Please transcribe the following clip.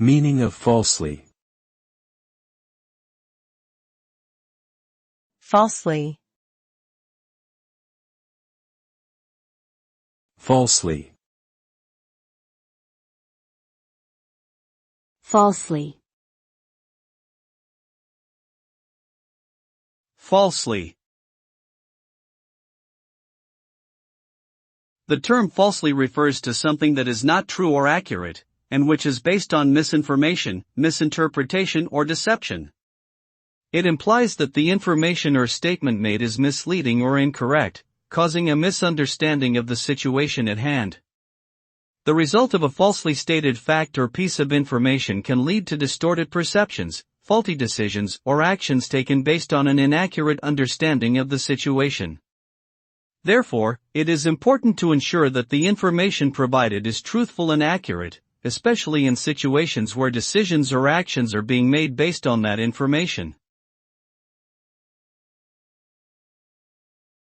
Meaning of falsely. Falsely. Falsely. Falsely. Falsely. The term falsely refers to something that is not true or accurate, and which is based on misinformation, misinterpretation, or deception. It implies that the information or statement made is misleading or incorrect, causing a misunderstanding of the situation at hand. The result of a falsely stated fact or piece of information can lead to distorted perceptions, faulty decisions, or actions taken based on an inaccurate understanding of the situation. Therefore, it is important to ensure that the information provided is truthful and accurate, especially in situations where decisions or actions are being made based on that information.